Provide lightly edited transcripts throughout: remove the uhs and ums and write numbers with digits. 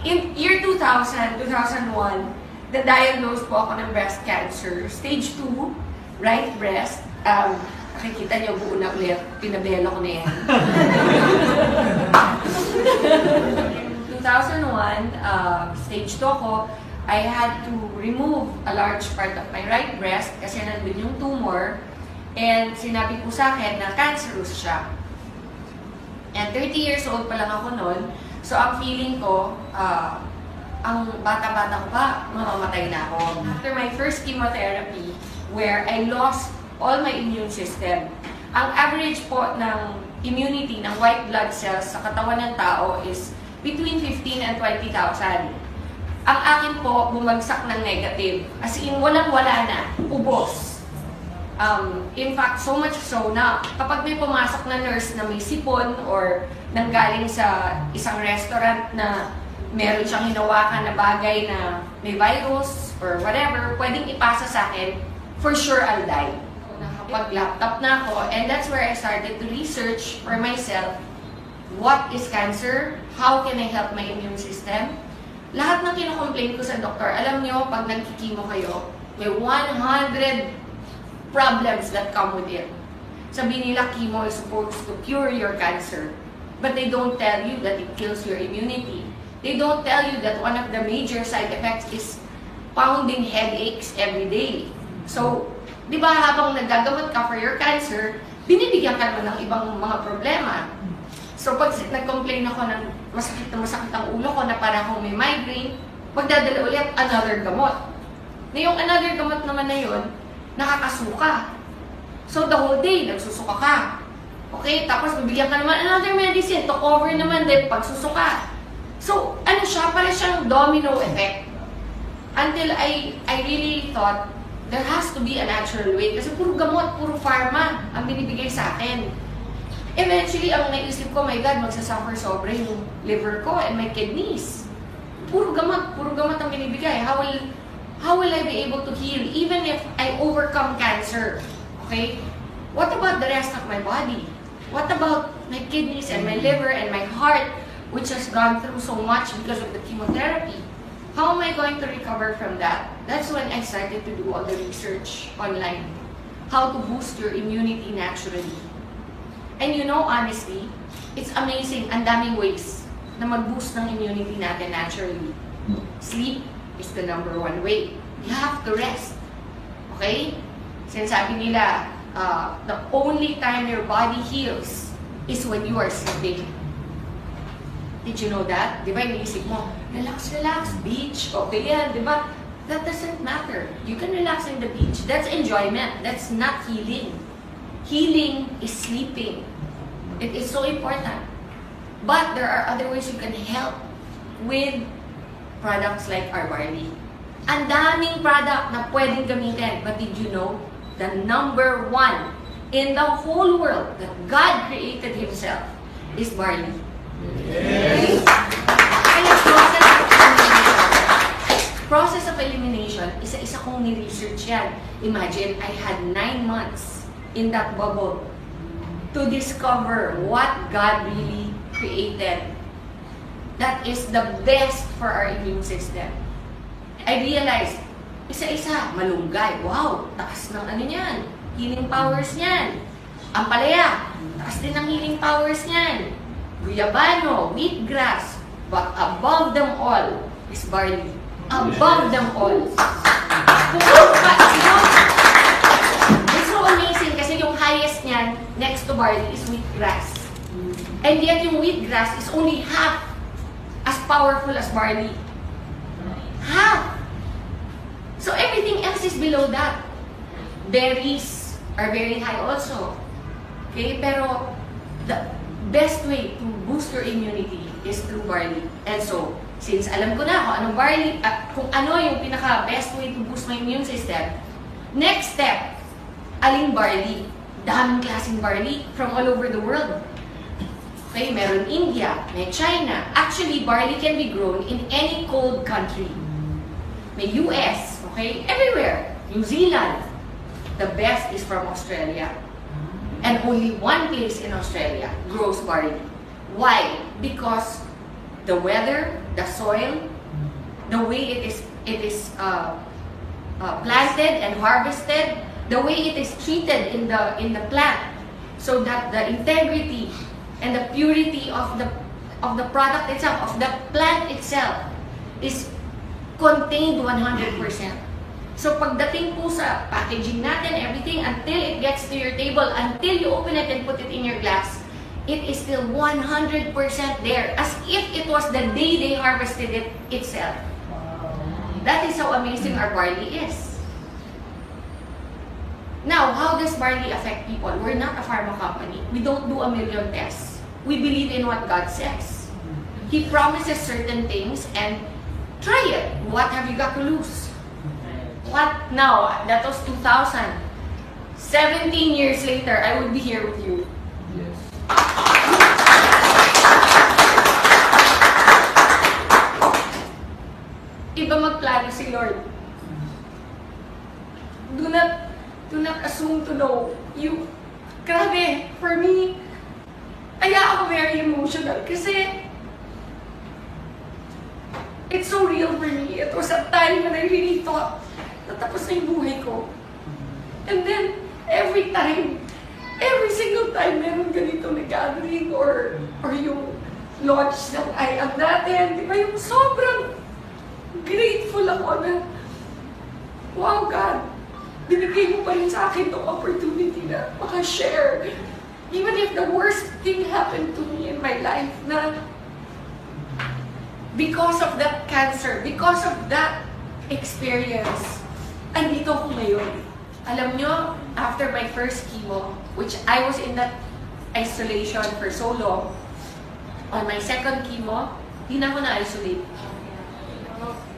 In year 2000, 2001, na-diagnose po ako ng breast cancer. Stage 2, right breast. Nakikita niyo, buo na ulit. Pinabelo ko na yan. In 2001, stage 2 ako, I had to remove a large part of my right breast kasi nandun yung tumor. And sinabi po sa akin na cancerous siya. And 30 years old pa lang ako noon. So ang feeling ko, ang bata-bata ko pa, mamamatay na ako. After my first chemotherapy, where I lost all my immune system, ang average po ng immunity ng white blood cells sa katawan ng tao is between 15 and 20,000. Ang akin po, bumagsak ng negative. As in, walang-wala na. Ubos. In fact, so much so na kapag may pumasok na nurse na may sipon or nanggaling sa isang restaurant na meron siyang hinawakan na bagay na may virus or whatever, pwedeng ipasa sa akin, for sure I'll die. Nakapag-laptop na ako, and that's where I started to research for myself, what is cancer? How can I help my immune system? Lahat ng kinocomplain ko sa doktor, alam niyo, pag nagkikimo kayo, may 100 problems that come with it. Sabi nila, chemo is supposed to cure your cancer. But they don't tell you that it kills your immunity. They don't tell you that one of the major side effects is pounding headaches every day. So, di ba habang nagagamot ka for your cancer, binibigyan ka naman ng ibang mga problema. So, pag nag-complain ako ng masakit ang ulo ko na para akong may migraine, magdadala ulit another gamot. Na yung another gamot naman na yun, nakakasuka. So, the whole day, nagsusuka ka. Okay? Tapos, bibigyan ka naman another medicine to cover naman din pagsusuka. So, ano siya? Parang siyang domino effect. Until I really thought, there has to be a natural way. Kasi puro gamot, puro pharma ang binibigay sa akin. Eventually, ang naisip ko, my God, magsasuffer sobra yung liver ko and my kidneys. Puro gamot ang binibigay. How will I be able to heal even if I overcome cancer? Okay? What about the rest of my body? What about my kidneys and my liver and my heart, which has gone through so much because of the chemotherapy? How am I going to recover from that? That's when I started to do all the research online. How to boost your immunity naturally. And you know, honestly, it's amazing. Ang daming ways na mag-boost ng immunity natin naturally. Sleep is the number one way. You have to rest. Okay? Sinasabi nila, the only time your body heals is when you are sleeping. Did you know that? Di ba, iniisip mo, relax, beach, okay yan, di ba? That doesn't matter. You can relax in the beach. That's enjoyment. That's not healing. Healing is sleeping. It is so important. But there are other ways you can help with products like our barley. Ang daming product na pwedeng gamitin. But did you know, the number one in the whole world that God created Himself is barley. Yes. Kaya process of elimination, isa-isa kong ni-research yan. Imagine, I had 9 months in that bubble to discover what God really created. That is the best for our immune system. I realized, isa-isa, malunggay. Wow, taas ng ano niyan. Healing powers niyan. Ampalaya, taas din ng healing powers niyan. Guyabano, wheatgrass. But above them all is barley. Above them all. It's so amazing kasi yung highest niyan next to barley is wheatgrass. And yet yung wheatgrass is only half as powerful as barley. Half. So everything else is below that. Berries are very high also. Okay, pero the best way to boost your immunity is through barley. And so, since alam ko na kung anong barley, kung ano yung pinaka-best way to boost my immune system, next step, aling barley. Daming klaseng barley from all over the world. Okay, meron India, may China. Actually, barley can be grown in any cold country. May US, okay, everywhere. New Zealand. The best is from Australia. And only one place in Australia grows barley. Why? Because the weather the soil, the way it is planted and harvested, the way it is treated in the plant, so that the integrity and the purity of the product itself, of the plant itself, is contained 100%. So pagdating po sa packaging natin, everything, until it gets to your table, until you open it and put it in your glass, it is still 100% there, as if it was the day they harvested it itself. That is how amazing our barley is. Now, how does barley affect people? We're not a pharma company. We don't do a million tests. We believe in what God says. He promises certain things, and try it. What have you got to lose? What now? That was 2000. 17 years later, I would be here with you. Yes. Iba magplano si Lord. Do not assume to know. Grabe, for me, kaya ako very emotional kasi it's so real for me. It was a time when I really thought natapos na yung buhay ko. And then, every single time meron ganito na gathering or yung launch ng I Am natin, di ba, yung sobrang grateful ako na, wow God, binigay mo pa rin sa akin itong opportunity na makashare. Even if the worst thing happened to me in my life, na because of that cancer, because of that experience, andito ko ngayon. Alam nyo, after my first chemo, which I was in that isolation for so long, on my second chemo, di na ako na-isolate.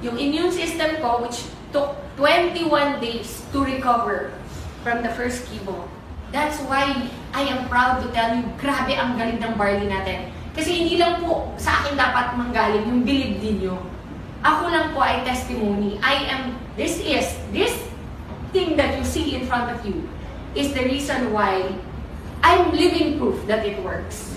Yung immune system ko, which took 21 days to recover from the first chemo. That's why I am proud to tell you, grabe ang galing ng barley natin. Kasi hindi lang po sa akin dapat manggaling yung believe ninyo. Ako lang po ay testimony. This thing that you see in front of you is the reason why I'm living proof that it works.